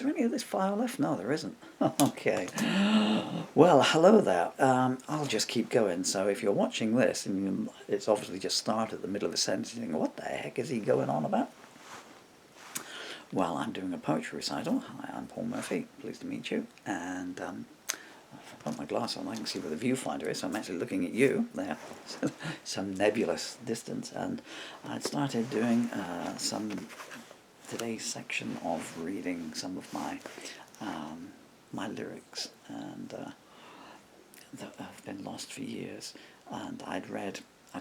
Is there any of this file left? No, there isn't. Okay. Well, hello there. I'll just keep going. So if you're watching this, and it's obviously just started at the middle of the sentence, you think, what the heck is he going on about? Well, I'm doing a poetry recital. Hi, I'm Paul Murphy. Pleased to meet you. And I've got my glass on. I can see where the viewfinder is. So I'm actually looking at you there, some nebulous distance. And I'd started doing today's section of reading some of my lyrics, and that have been lost for years. And I'd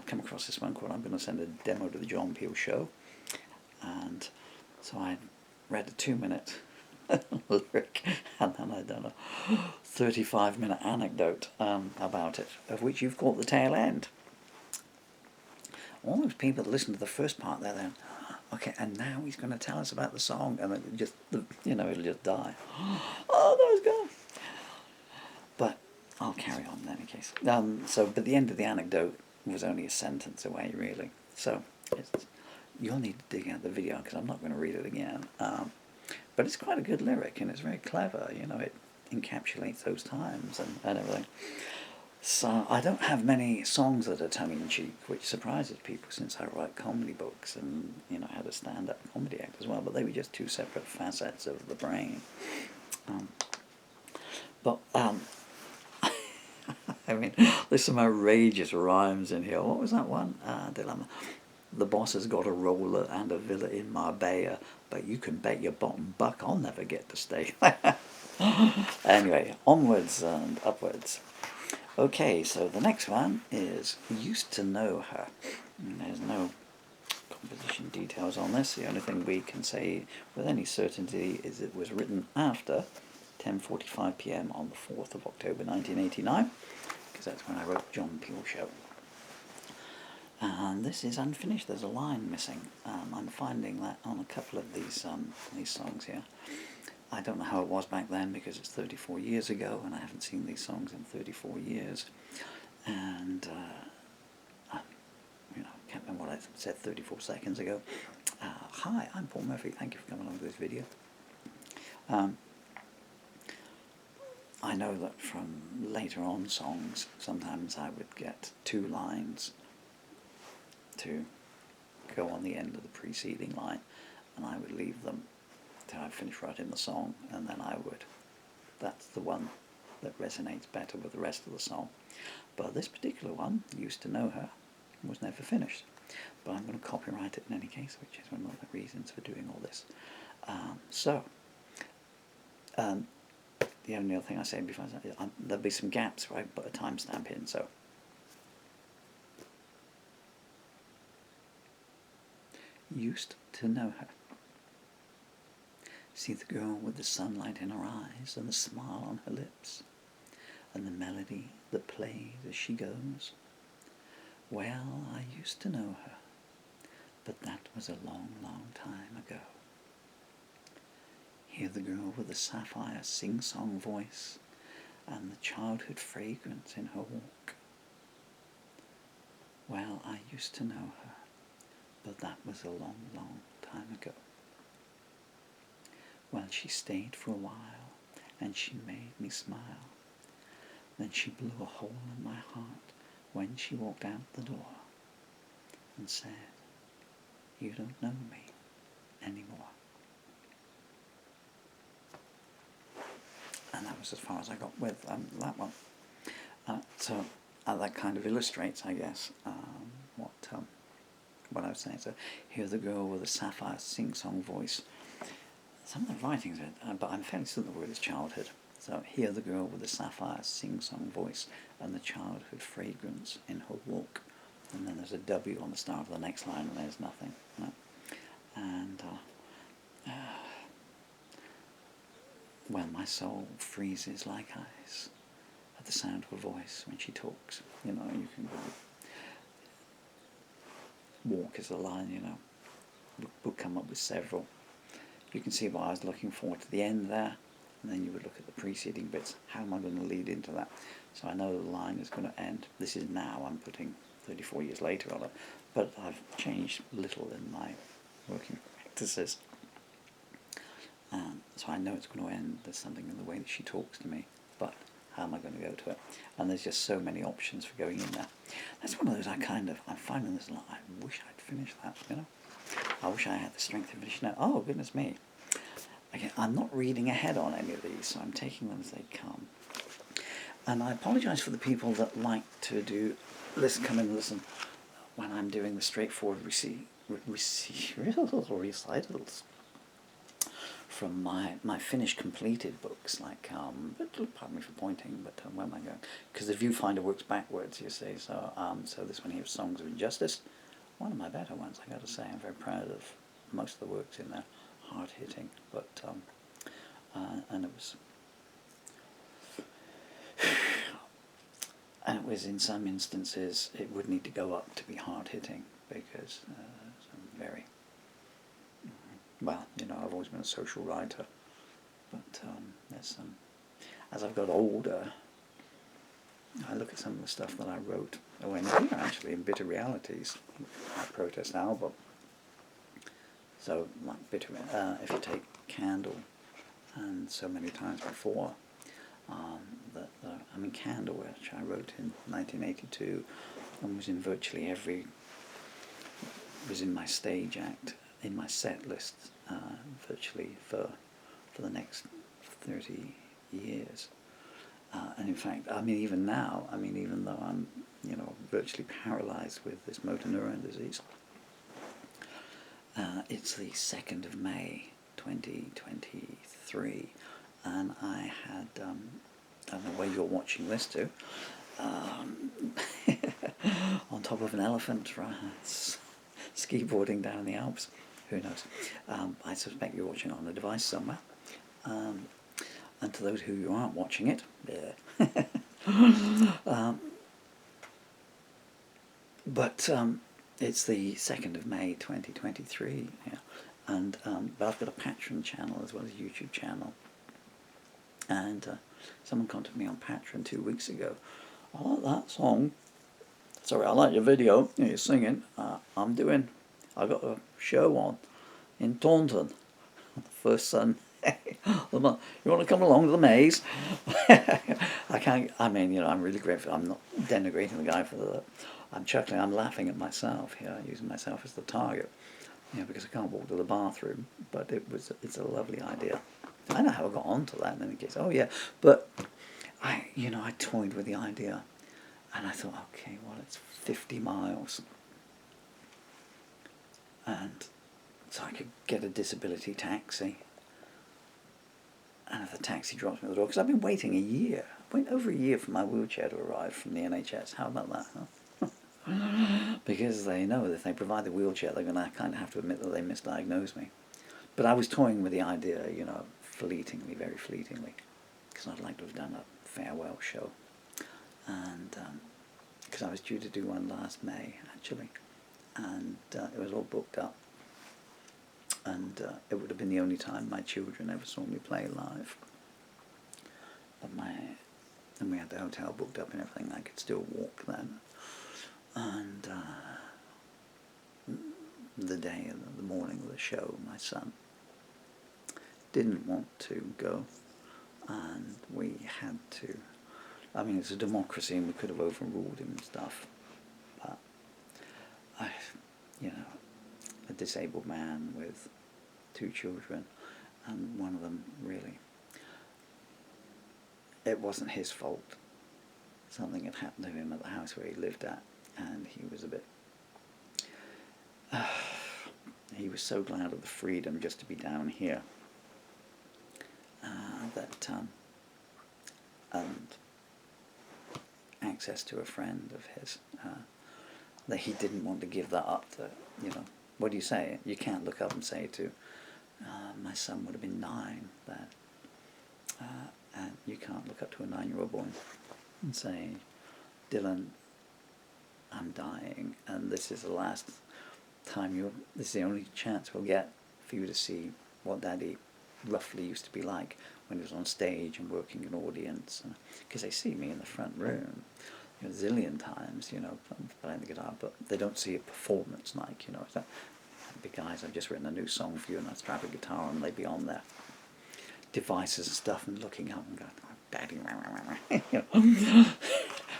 come across this one called "I'm going to send a demo to the John Peel show," and so I read a 2-minute lyric, and then I'd done a 35-minute anecdote about it, of which you've caught the tail end. All those people that listen to the first part, they're then, okay, and now he's going to tell us about the song, and then it'll just die. Oh, that was gone. But I'll carry on in any case. But the end of the anecdote was only a sentence away, really. So you'll need to dig out the video, because I'm not going to read it again. But it's quite a good lyric, and it's very clever. It encapsulates those times and everything. So I don't have many songs that are tongue-in-cheek, which surprises people, since I write comedy books and had a stand-up comedy act as well. But they were just two separate facets of the brain. I mean, there's some outrageous rhymes in here. What was that one? Dilemma. The boss has got a roller and a villa in Marbella, but you can bet your bottom buck I'll never get to stay. Anyway, onwards and upwards. Okay, so the next one is "Used to Know Her." And there's no composition details on this. The only thing we can say with any certainty is it was written after 10:45 p.m. on the 4th of October 1989, because that's when I wrote John Peel Show. And this is unfinished. There's a line missing. I'm finding that on a couple of these songs here. I don't know how it was back then, because it's 34 years ago, and I haven't seen these songs in 34 years. And I can't remember what I said 34 seconds ago. Hi, I'm Paul Murphy. Thank you for coming along to this video. I know that from later on songs, sometimes I would get 2 lines to go on the end of the preceding line, and I would leave them till I finish writing the song, and then that's the one that resonates better with the rest of the song. But this particular one, "Used to Know Her," was never finished. But I'm going to copyright it in any case, which is one of the reasons for doing all this. The only other thing I say before there'll be some gaps where I put a timestamp in, so. Used to know her. See the girl with the sunlight in her eyes and the smile on her lips, and the melody that plays as she goes. Well, I used to know her, but that was a long, long time ago. Hear the girl with the sapphire sing-song voice and the childhood fragrance in her walk. Well, I used to know her, but that was a long, long time ago. Well, she stayed for a while, and she made me smile. Then she blew a hole in my heart when she walked out the door and said, "You don't know me anymore." And that was as far as I got with that one. So that kind of illustrates, I guess, what I was saying. So, hear the girl with the sapphire sing-song voice. Some of the writings, but I'm fairly certain the word is childhood. So, hear the girl with the sapphire sing-song voice and the childhood fragrance in her walk. And then there's a W on the start of the next line, and there's nothing. And well, my soul freezes like ice at the sound of her voice when she talks. You can walk is a line, we'll come up with several. You can see why I was looking forward to the end there, and then you would look at the preceding bits. How am I going to lead into that? So I know the line is going to end. This is now, I'm putting 34 years later on it, but I've changed little in my working practices. So I know it's going to end. There's something in the way that she talks to me, but how am I going to go to it? And there's just so many options for going in there. That's one of those I'm finding this a lot. I wish I'd finished that, you know. I wish I had the strength to finish now. Oh, goodness me. Again, I'm not reading ahead on any of these, so I'm taking them as they come. And I apologise for the people that like to come in and listen when I'm doing the straightforward recitals from my finished completed books, like, pardon me for pointing, but where am I going? Because the viewfinder works backwards, you see, so so this one here is Songs of Injustice, one of my better ones, I got to say. I'm very proud of most of the works in there, hard-hitting, but, and it was in some instances, it would need to go up to be hard-hitting, because some very, well, you know, I've always been a social writer, but there's some, as I've got older, I look at some of the stuff that I wrote, actually in Bitter Realities, my protest album. So, like if you take Candle, and So Many Times Before, Candle, which I wrote in 1982, and was in virtually was in my stage act, in my set list, virtually for the next 30 years. And in fact, even now, even though I'm, you know, virtually paralyzed with this motor neuron disease, it's the 2nd of May, 2023, and I had, I don't know where you're watching this to, on top of an elephant, skiboarding down the Alps, who knows. I suspect you're watching it on a device somewhere. And to those who aren't watching it, it's the 2nd of May 2023, yeah. And but I've got a Patreon channel as well as a YouTube channel, and someone contacted me on Patreon 2 weeks ago. I like that song. Sorry, I like your video. You're singing. I've got a show on in Taunton. First Sunday. You want to come along to the maze? I can't. I'm really grateful. I'm not denigrating the guy for the. I'm chuckling. I'm laughing at myself here, using myself as the target. Because I can't walk to the bathroom. But it's a lovely idea. I don't know how I got onto that in any case. Oh yeah, but I toyed with the idea, and I thought, okay, well, it's 50 miles, and so I could get a disability taxi. And if the taxi drops me at the door, because I've been waiting a year. I waited over a year for my wheelchair to arrive from the NHS. How about that, huh? Because they know that if they provide the wheelchair, they're going to kind of have to admit that they misdiagnosed me. But I was toying with the idea, fleetingly, very fleetingly, because I'd like to have done a farewell show. And because I was due to do one last May, actually, and it was all booked up. And it would have been the only time my children ever saw me play live. And we had the hotel booked up and everything. I could still walk then. And the morning of the show, my son didn't want to go, and we had to. It's a democracy, and we could have overruled him and stuff. But a disabled man with 2 children, and one of them really, it wasn't his fault. Something had happened to him at the house where he lived at, and he was a bit, he was so glad of the freedom just to be down here, and access to a friend of his, that he didn't want to give that up to, what do you say? You can't look up and say to, my son would have been 9 then, and you can't look up to a 9-year-old boy and say, Dylan, I'm dying, and this is the last time this is the only chance we'll get for you to see what Daddy roughly used to be like when he was on stage and working an audience, because they see me in the front room a zillion times, playing the guitar, but they don't see a performance like, it's like, big guys, I've just written a new song for you, and I strap a guitar and they'd be on there. devices and stuff and looking up and going, oh, Daddy, you know,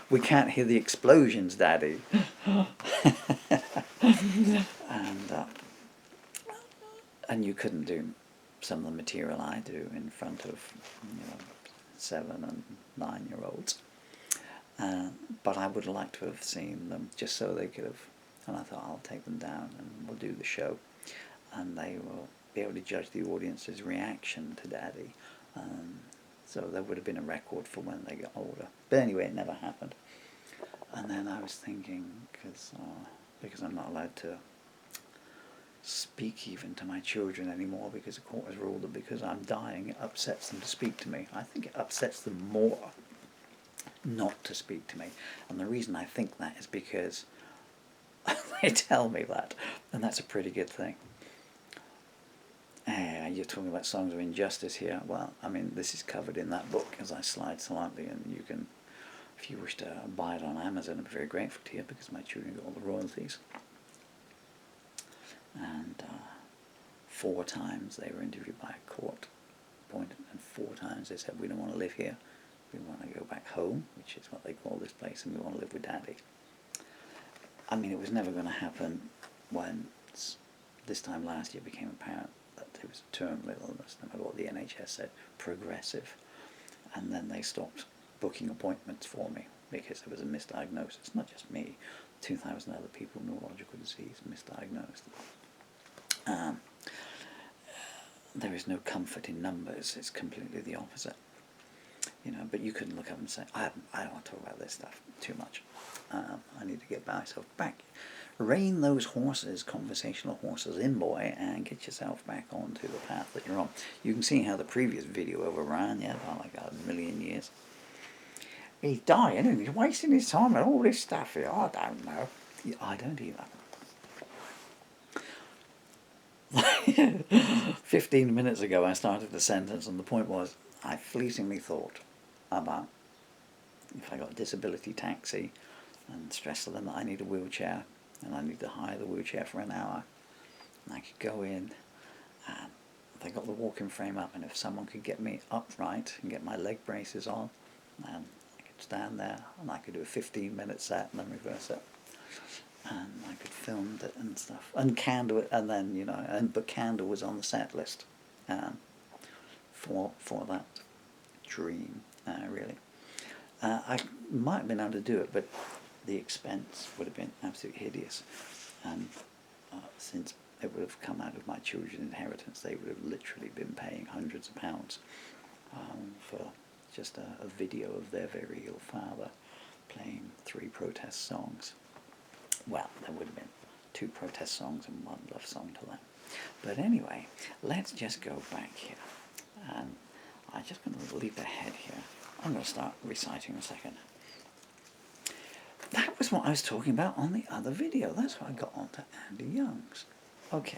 we can't hear the explosions, Daddy. And you couldn't do some of the material I do in front of 7 and 9-year-olds. But I would like to have seen them just so they could have, and I thought I'll take them down and we'll do the show and they will be able to judge the audience's reaction to Daddy. So there would have been a record for when they get older. But anyway, it never happened. And then I was thinking, because I'm not allowed to speak even to my children anymore because the court has ruled that because I'm dying it upsets them to speak to me. I think it upsets them more not to speak to me. And the reason I think that is because they tell me that, and that's a pretty good thing. You're talking about songs of injustice here. Well, I mean, this is covered in that book as I slide slightly, and you can, if you wish to buy it on Amazon, I'd be very grateful to you because my children get all the royalties. And 4 times they were interviewed by a court appointed, and 4 times they said, we don't want to live here, we want to go back home, which is what they call this place, and we want to live with Daddy. I mean, it was never going to happen when this time last year became apparent that there was a terminal illness, no matter what the NHS said, progressive, and then they stopped booking appointments for me because there was a misdiagnosis. Not just me, 2,000 other people, neurological disease, misdiagnosed. There is no comfort in numbers. It's completely the opposite. But you couldn't look up and say, I don't want to talk about this stuff too much. I need to get myself back. Rein those horses, conversational horses, in, boy, and get yourself back onto the path that you're on. You can see how the previous video overran, by like a million years. He's dying and he's wasting his time on all this stuff here. I don't know. I don't either. 15 minutes ago I started the sentence and the point was, I fleetingly thought about if I got a disability taxi and stressed to them that I need a wheelchair and I need to hire the wheelchair for an hour, and I could go in and if I got the walking frame up and if someone could get me upright and get my leg braces on, and I could stand there and I could do a 15-minute set and then reverse it, and I could film it and stuff, and candle it, and then but candle was on the set list for that dream, really. I might have been able to do it, but the expense would have been absolutely hideous, and since it would have come out of my children's inheritance, they would have literally been paying hundreds of pounds for just a video of their very ill father playing 3 protest songs. Well, there would have been 2 protest songs and 1 love song to them. But anyway, let's just go back here. And I'm just going to leap ahead here. I'm going to start reciting in a second. That was what I was talking about on the other video. That's how I got onto Andy Young's. Okay.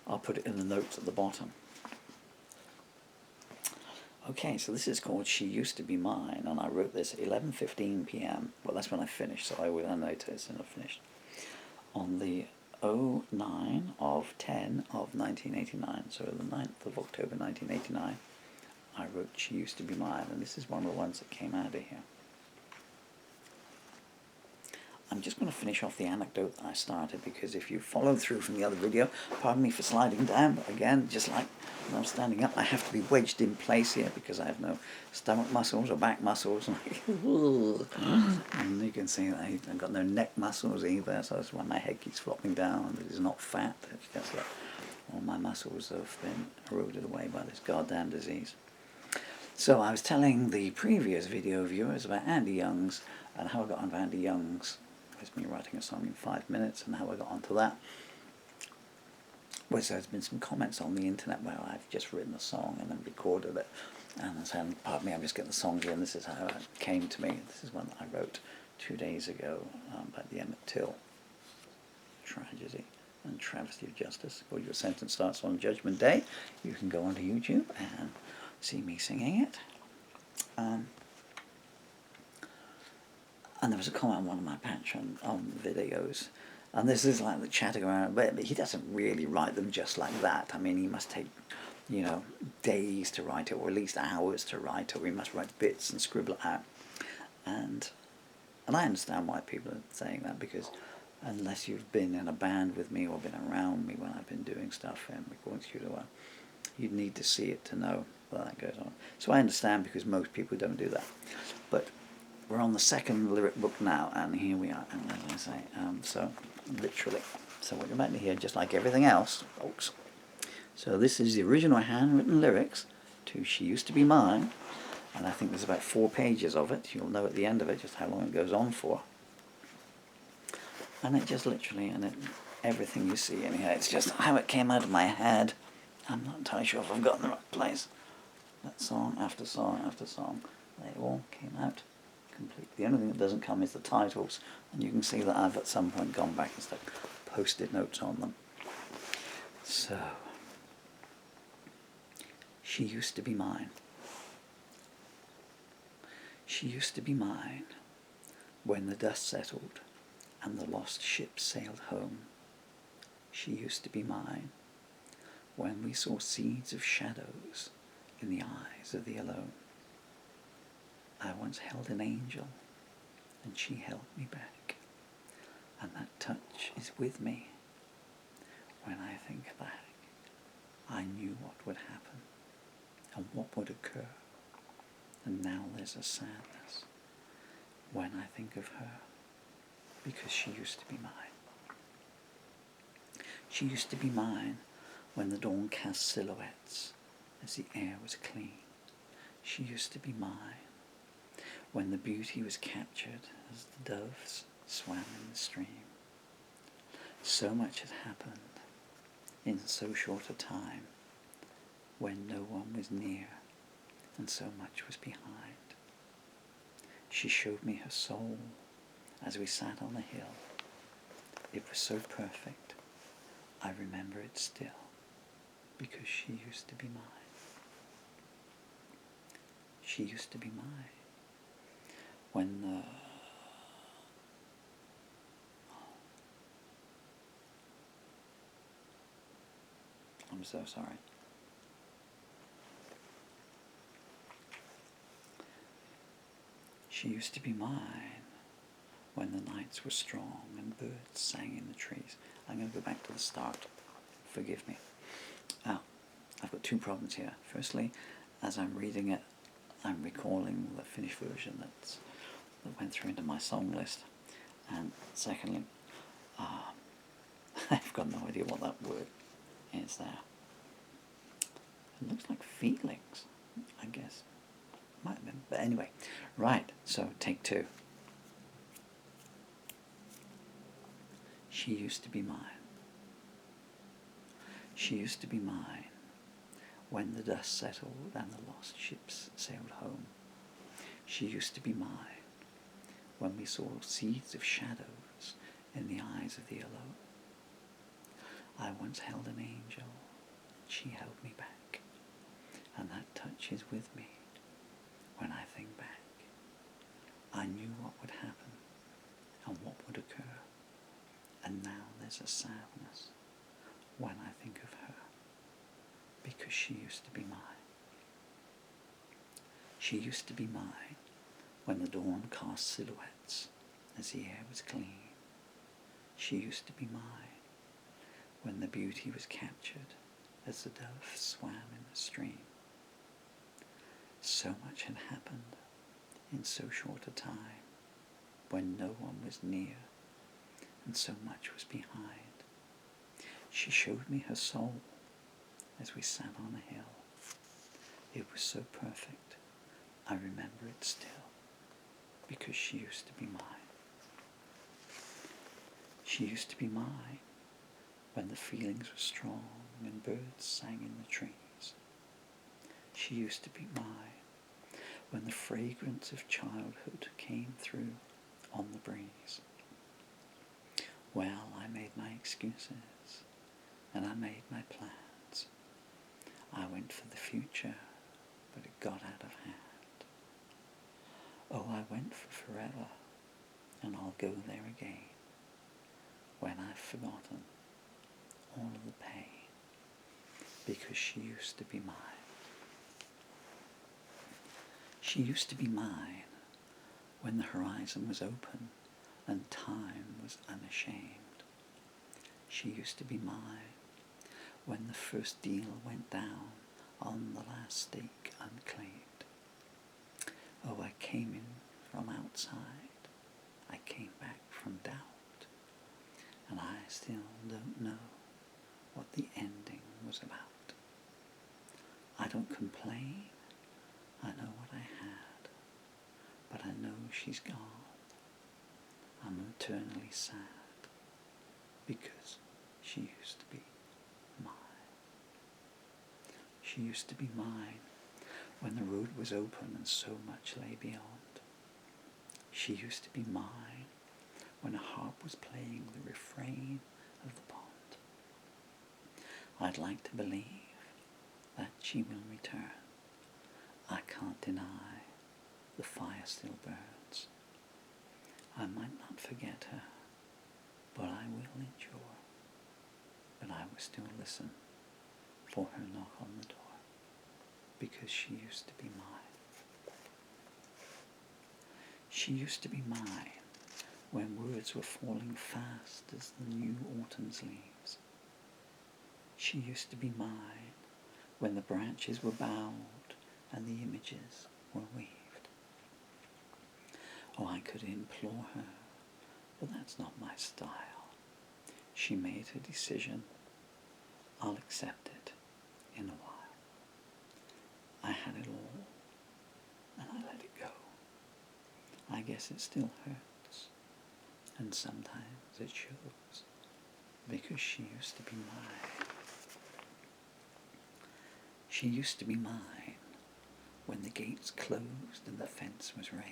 I'll put it in the notes at the bottom. Okay, so this is called She Used to Be Mine, and I wrote this at 11:15 p.m. Well, that's when I finished, so I will notice and I finished. On the 09 of 10 of 1989, so the 9th of October 1989, I wrote She Used to Be Mine, and this is one of the ones that came out of here. I'm just going to finish off the anecdote that I started, because if you followed through from the other video, pardon me for sliding down, but again, just like when I'm standing up, I have to be wedged in place here because I have no stomach muscles or back muscles. And you can see that I've got no neck muscles either, so that's why my head keeps flopping down. It is not fat, it's just that all my muscles have been eroded away by this goddamn disease. So I was telling the previous video viewers about Andy Young's and how I got onto Andy Young's. It's me writing a song in 5 minutes, and how I got onto that was there's been some comments on the internet where I've just written a song and then recorded it, and I'm saying, pardon me, I'm just getting the song here, and this is how it came to me. This is one that I wrote 2 days ago about the Emmett Till tragedy and travesty of justice. Well, your sentence starts on Judgment Day. You can go onto YouTube and see me singing it. And there was a comment on one of my Patreon videos, and this is like the chatting around, but he doesn't really write them just like that. I mean, he must take you know, days to write it, or at least hours to write it. We must write bits and scribble it out. And I understand why people are saying that, because unless you've been in a band with me or been around me when I've been doing stuff in recording studio, you'd need to see it to know that goes on. So I understand, because most people don't do that. But we're on the second lyric book now, and here we are. And as I say, so literally, so what you're about to hear, just like everything else, folks. So this is the original handwritten lyrics to "She Used to Be Mine," and I think there's about 4 pages of it. You'll know at the end of it just how long it goes on for. And it just literally, and everything you see in here, it's just how it came out of my head. I'm not entirely sure if I've got in the right place. That song after song after song, they all came out complete. The only thing that doesn't come is the titles, and you can see that I've at some point gone back and stuck post-it notes on them. So, she used to be mine. She used to be mine when the dust settled and the lost ships sailed home. She used to be mine when we saw seeds of shadows in the eyes of the alone. I once held an angel, and she held me back, and that touch is with me. When I think back, I knew what would happen and what would occur, and now there's a sadness when I think of her, because she used to be mine. She used to be mine when the dawn cast silhouettes as the air was clean. She used to be mine when the beauty was captured as the doves swam in the stream. So much had happened in so short a time, when no one was near and so much was behind. She showed me her soul as we sat on the hill. It was so perfect, I remember it still, because she used to be mine. She used to be mine when the I'm so sorry. She used to be mine when the nights were strong and birds sang in the trees. I'm going to go back to the start. Forgive me. Now, I've got 2 problems here. Firstly, as I'm reading it, I'm recalling the finished version that went through into my song list. And secondly, I've got no idea what that word is there. It looks like feelings, I guess. Might have been, but anyway. Right, so take 2. She used to be mine. She used to be mine when the dust settled and the lost ships sailed home. She used to be mine when we saw seeds of shadows in the eyes of the alone. I once held an angel, she held me back, and that touch is with me when I think back. I knew what would happen and what would occur, and now there's a sadness when I think of her, because she used to be mine. She used to be mine when the dawn cast silhouettes as the air was clean. She used to be mine when the beauty was captured as the dove swam in the stream. So much had happened in so short a time, when no one was near and so much was behind. She showed me her soul as we sat on a hill. It was so perfect, I remember it still, because she used to be mine. She used to be mine when the feelings were strong and birds sang in the trees. She used to be mine when the fragrance of childhood came through on the breeze. Well, I made my excuses and I made my plans. I went for the future, but it got out of hand. Oh, I went for forever, and I'll go there again when I've forgotten all of the pain because she used to be mine. She used to be mine when the horizon was open and time was unashamed. She used to be mine when the first deal went down on the last stake unclaimed. Oh, I came in from outside, I came back from doubt, and I still don't know what the ending was about. I don't complain, I know what I had, but I know she's gone. I'm eternally sad, because she used to be mine. She used to be mine when the road was open and so much lay beyond. She used to be mine when a harp was playing the refrain of the pond. I'd like to believe that she will return. I can't deny the fire still burns. I might not forget her, but I will endure. But I will still listen for her knock on the door, because she used to be mine. She used to be mine when words were falling fast as the new autumn's leaves. She used to be mine when the branches were bowed and the images were weaved. Oh, I could implore her, but that's not my style. She made her decision. I'll accept it in a while. I had it all, and I let it go. I guess it still hurts, and sometimes it shows, because she used to be mine. She used to be mine when the gates closed and the fence was raised.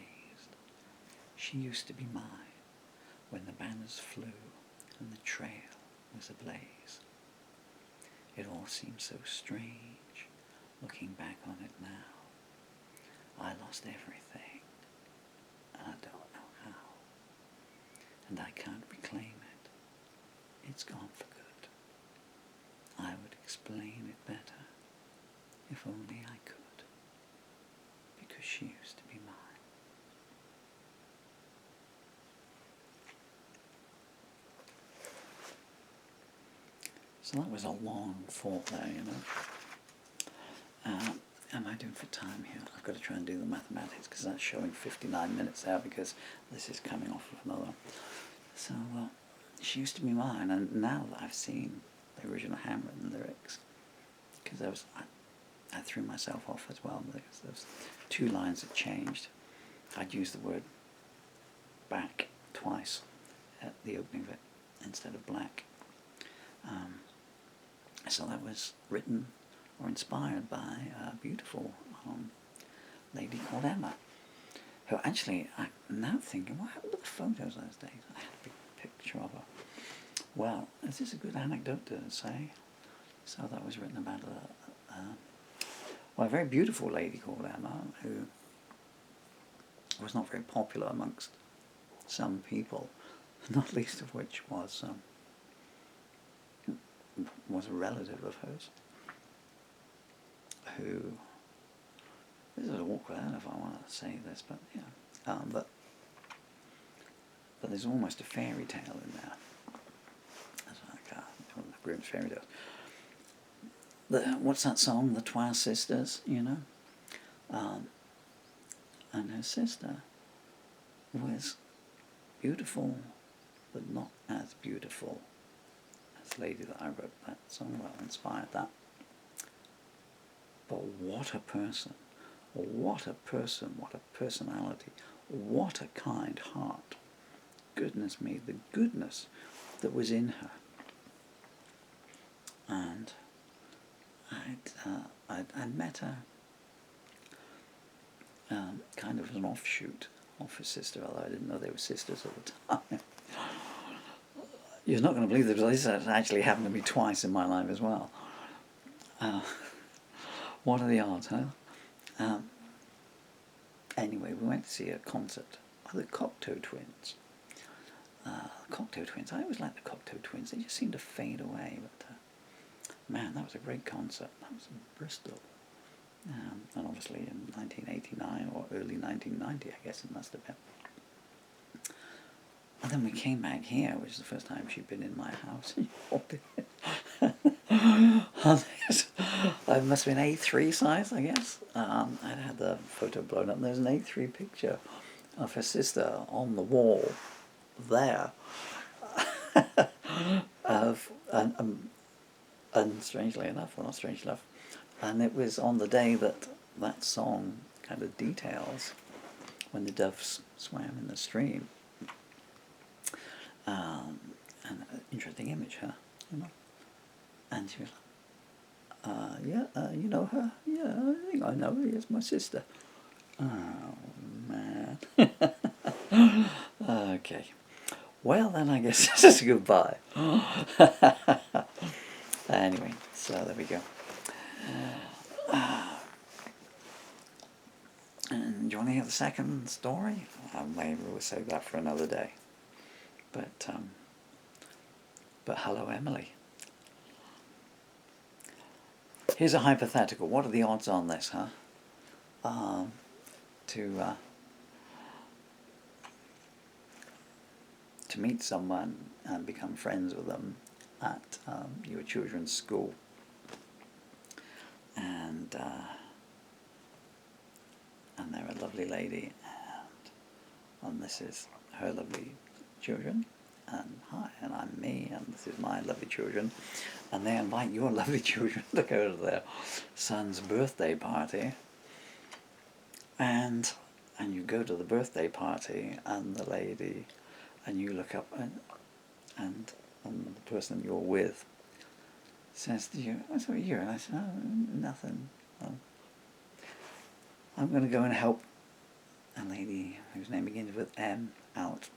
She used to be mine when the banners flew and the trail was ablaze. It all seems so strange, looking back on it now. I lost everything, and I don't know how. And I can't reclaim it. It's gone for good. I would explain it better if only I could, because she used to be mine. So that was a long thought there, you know. Am I doing for time here? I've got to try and do the mathematics, because that's showing 59 minutes there, because this is coming off of another. So she used to be mine, and now that I've seen the original handwritten lyrics, because I threw myself off as well, because there's two lines that changed. I'd used the word back twice at the opening of it instead of black. So that was written or inspired by a beautiful lady called Emma, who actually, I'm now thinking, what happened to the photos those days? I had a big picture of her. Well, is this a good anecdote to say? So that was written about a very beautiful lady called Emma, who was not very popular amongst some people, not least of which was a relative of hers, who, this is awkward, I don't know if I want to say this, but yeah, but there's almost a fairy tale in there. That's like one of the Grimm's fairy tales. What's that song, the Twa Sisters, you know? And her sister was beautiful, but not as beautiful as the lady that I wrote that song about, inspired that. But what a person, what a person, what a personality, what a kind heart. Goodness me, the goodness that was in her. And I'd met her kind of as an offshoot of her sister, although I didn't know they were sisters at the time. You're not going to believe this actually happened to me twice in my life as well. What are the odds, huh? Anyway, we went to see a concert of the Cocteau Twins. I always liked the Cocteau Twins. They just seemed to fade away. But Man, that was a great concert. That was in Bristol. And obviously in 1989 or early 1990, I guess it must have been. And then we came back here, which is the first time she'd been in my house. It must have been A3 size, I guess. I'd had the photo blown up, and there's an A3 picture of her sister on the wall there. And strangely enough, well, not strangely enough, and it was on the day that that song kind of details when the doves swam in the stream. And an interesting image, huh? You know? And she was like, you know her? Yeah, I think I know her. Yes, my sister. Oh, man. Okay. Well, then I guess this is goodbye. Anyway, so there we go. And do you want to hear the second story? Maybe we'll save that for another day. But hello, Emily. Here's a hypothetical. What are the odds on this, huh? To meet someone and become friends with them at your children's school, and they're a lovely lady, and this is her lovely children, and hi, and I'm me, and this is my lovely children, and they invite your lovely children to go to their son's birthday party, and you go to the birthday party, and the lady, and you look up, and the person you're with says to you, "What's over here?" And I said, "Oh, nothing. I'm going to go and help a lady whose name begins with M out,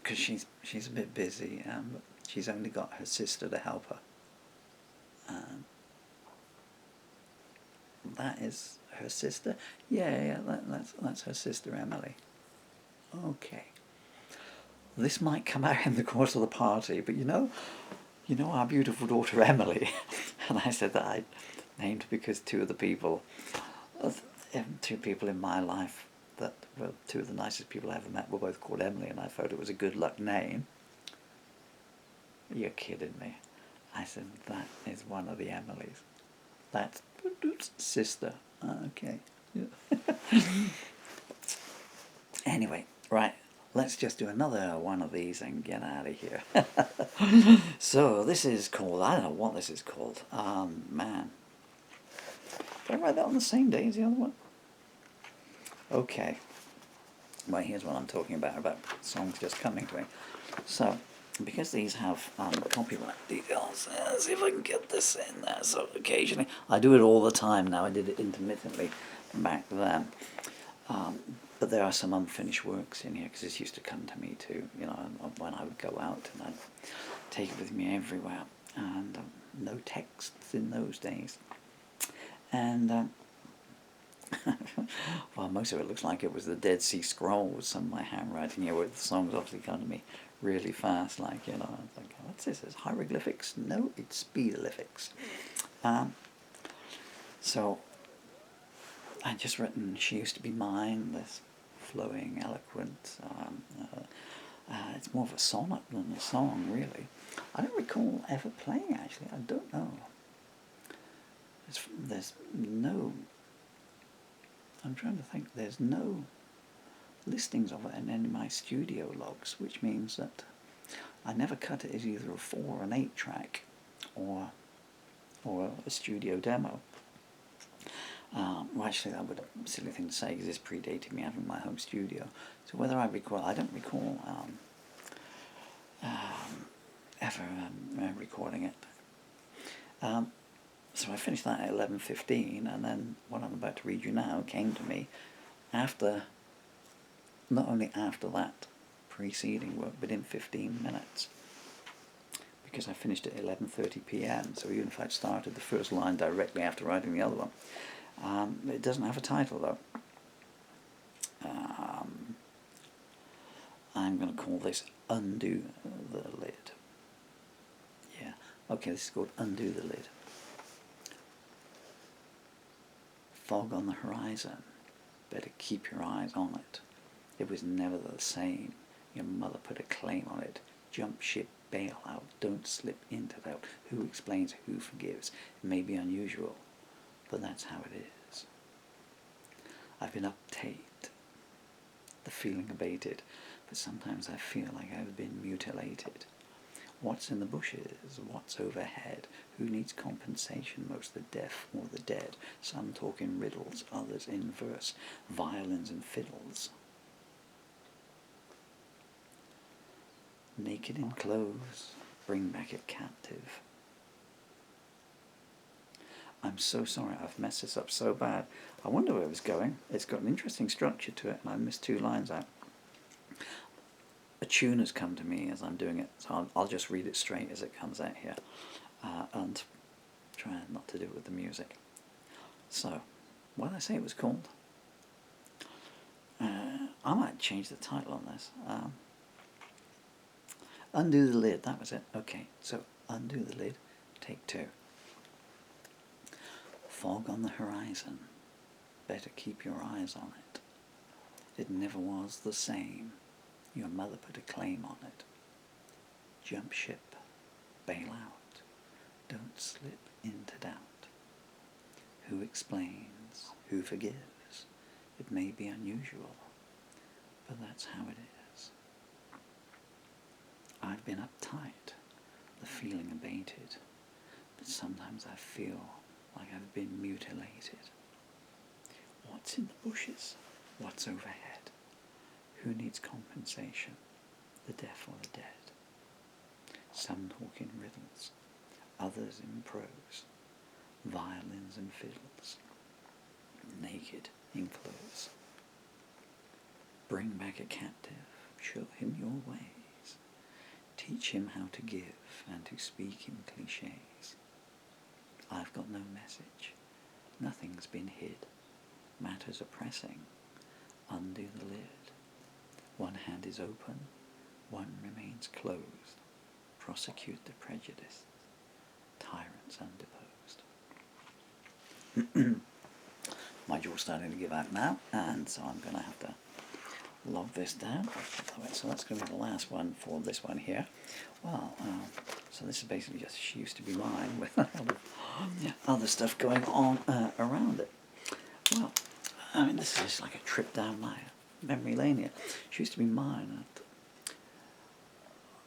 because she's a bit busy, but she's only got her sister to help her. That is her sister? Yeah, that's her sister, Emily. Okay. This might come out in the course of the party, but you know our beautiful daughter Emily." And I said that I named because two people in my life that were two of the nicest people I ever met were both called Emily, and I thought it was a good luck name. You're kidding me. I said, that is one of the Emilys. That's sister. Okay. Anyway, right. Let's just do another one of these and get out of here. So this is called, I don't know what this is called. Man. Did I write that on the same day as the other one? Okay. Well, here's what I'm talking about songs just coming to me. So, because these have copyright details, let's see if I can get this in there. So occasionally, I do it all the time now. I did it intermittently back then. But there are some unfinished works in here, because this used to come to me too, when I would go out, and I'd take it with me everywhere, and no texts in those days. And, well, most of it looks like it was the Dead Sea Scrolls, some of my handwriting here, where the songs obviously come to me really fast, I was like, what's this? Is hieroglyphics? No, it's speedoliphics. So, I'd just written "She Used to Be Mine," this flowing, eloquent, it's more of a sonnet than a song, really. I don't recall ever playing, actually. I don't know. There's no, I'm trying to think, there's no listings of it in any of my studio logs, which means that I never cut it as either a 4 or an 8 track, or a studio demo. Well, actually, that would be a silly thing to say, because this predated me having my home studio. So whether I don't recall ever recording it. So I finished that at 11:15, and then what I'm about to read you now came to me not only after that preceding work, but in 15 minutes. Because I finished at 11:30 p.m, so even if I'd started the first line directly after writing the other one. It doesn't have a title, though. I'm going to call this "Undo the Lid." Yeah, Okay, this is called Undo the Lid. Fog on the horizon, better keep your eyes on it. It was never the same. Your mother put a claim on it. Jump ship, bail out, don't slip into doubt. Who explains, who forgives? It may be unusual, but that's how it is. I've been uptight, the feeling abated, but sometimes I feel like I've been mutilated. What's in the bushes? What's overhead? Who needs compensation most, the deaf or the dead? Some talk in riddles, others in verse, violins and fiddles. Naked in clothes, bring back a captive. I'm so sorry, I've messed this up so bad. I wonder where it was going. It's got an interesting structure to it, and I missed 2 lines out. A tune has come to me as I'm doing it, so I'll just read it straight as it comes out here, and try not to do it with the music. So, what did I say it was called? I might change the title on this. Undo the Lid, that was it. Okay, so Undo the Lid, take 2. Fog on the horizon, better keep your eyes on it. It never was the same. Your mother put a claim on it. Jump ship, bail out, don't slip into doubt. Who explains, who forgives? It may be unusual, but that's how it is. I've been uptight, the feeling abated, but sometimes I feel like I've been mutilated. What's in the bushes? What's overhead? Who needs compensation, the deaf or the dead? Some talk in riddles, others in prose, violins and fiddles, naked in clothes. Bring back a captive, show him your ways, teach him how to give and to speak in cliches. I've got no message, nothing's been hid, matters are pressing, undo the lid. One hand is open, one remains closed. Prosecute the prejudice, tyrants undeposed. My jaw's starting to give out now, and so I'm going to have to log this down. So that's going to be the last one for this one here. Well, so this is basically just She Used to Be Mine with a lot of other stuff going on around it. Well, I mean, this is just like a trip down my memory lane here. She Used to Be Mine.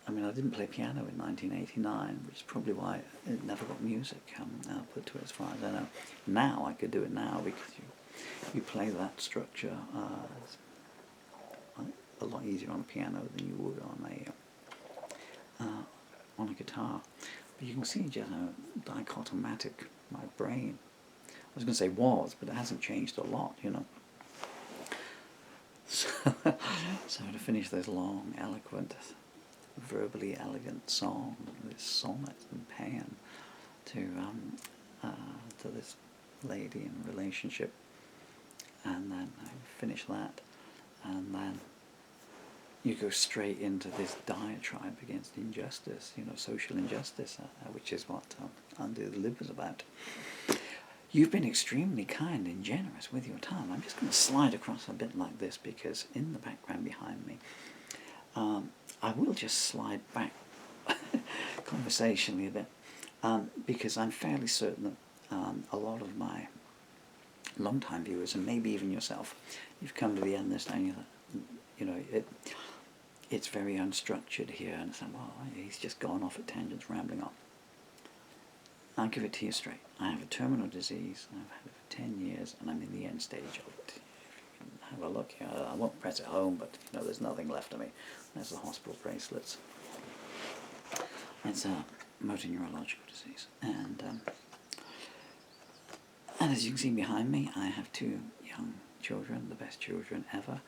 I mean, I didn't play piano in 1989, which is probably why it never got music output to it, as far as I know. Now, I could do it now, because you play that structure a lot easier on a piano than you would on a guitar. But you can see just how dichotomatic my brain, I was going to say was, but it hasn't changed a lot, you know. So to finish this long, eloquent, verbally elegant song, this sonnet and paean to this lady in a relationship, and then I finish that, and then you go straight into this diatribe against injustice, you know, social injustice, which is what Undo the Lid was about. You've been extremely kind and generous with your time. I'm just going to slide across a bit like this, because in the background behind me, I will just slide back conversationally a bit, because I'm fairly certain that a lot of my long-time viewers, and maybe even yourself, you've come to the end of this and you know, it's very unstructured here, and it's like, well, he's just gone off at tangents, rambling on. I'll give it to you straight. I have a terminal disease, I've had it for 10 years, and I'm in the end stage of it. If you can have a look here, I won't press it home, but you know, there's nothing left of me. There's the hospital bracelets. It's a motor neurological disease, and as you can see behind me, I have 2 young children, the best children ever.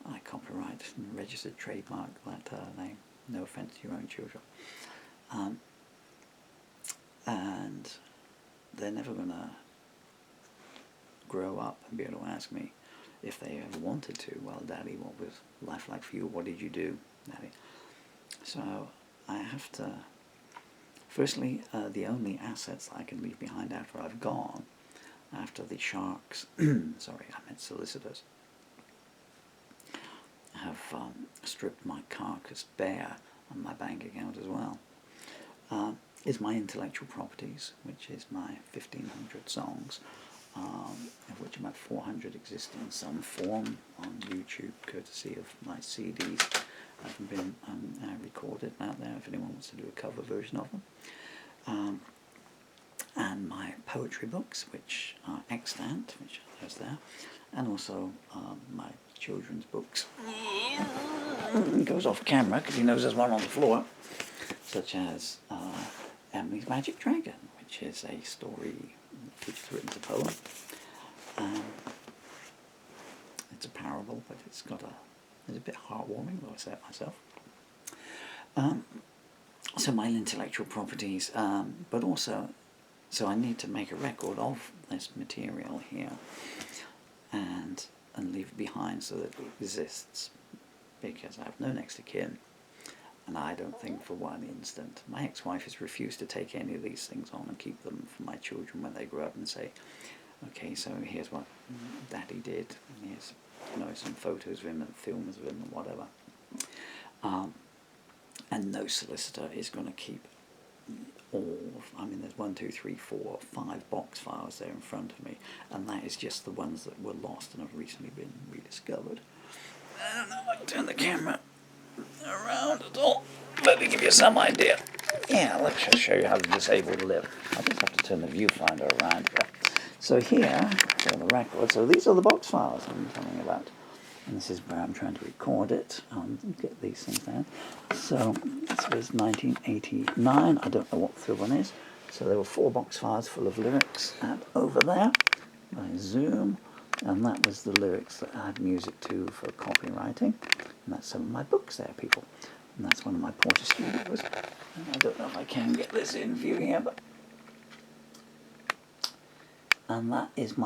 I copyright and registered trademark that name. No offence to your own children. And they're never going to grow up and be able to ask me, if they ever wanted to, well, Daddy, what was life like for you? What did you do, Daddy? So I have to Firstly, the only assets I can leave behind after I've gone, after the sharks, sorry, I meant solicitors, have stripped my carcass bare on my bank account as well, is my intellectual properties, which is my 1,500 songs, of which about 400 exist in some form on YouTube, courtesy of my CDs. Have been recorded out there if anyone wants to do a cover version of them. And my poetry books, which are extant, which is there, and also my children's books. It goes off camera because he knows there's one on the floor, such as Emily's Magic Dragon, which is a story which is written as a poem. It's a parable, but it's a bit heartwarming, though I say it myself. So my intellectual properties, but also, so I need to make a record of this material here and leave it behind so that it exists, because I have no next of kin, and I don't think for one instant. My ex-wife has refused to take any of these things on and keep them for my children when they grow up and say, okay, so here's what Daddy did, and here's some photos of him and films of him and whatever. And no solicitor is going to keep all there's 1, 2, 3, 4, 5 box files there in front of me, and that is just the ones that were lost and have recently been rediscovered. I don't know if I can turn the camera around at all. Let me give you some idea. Yeah, let's just show you how the disabled live. I just have to turn the viewfinder around here. So here, for the record, so these are the box files I'm telling you about. And this is where I'm trying to record it. Get these things down. So this was 1989. I don't know what the one is. So there were 4 box files full of lyrics. And over there, I zoom, and that was the lyrics that I had music to for copywriting. And that's some of my books there, people. And that's one of my Porter Studios. And I don't know if I can get this in view here, but... And that is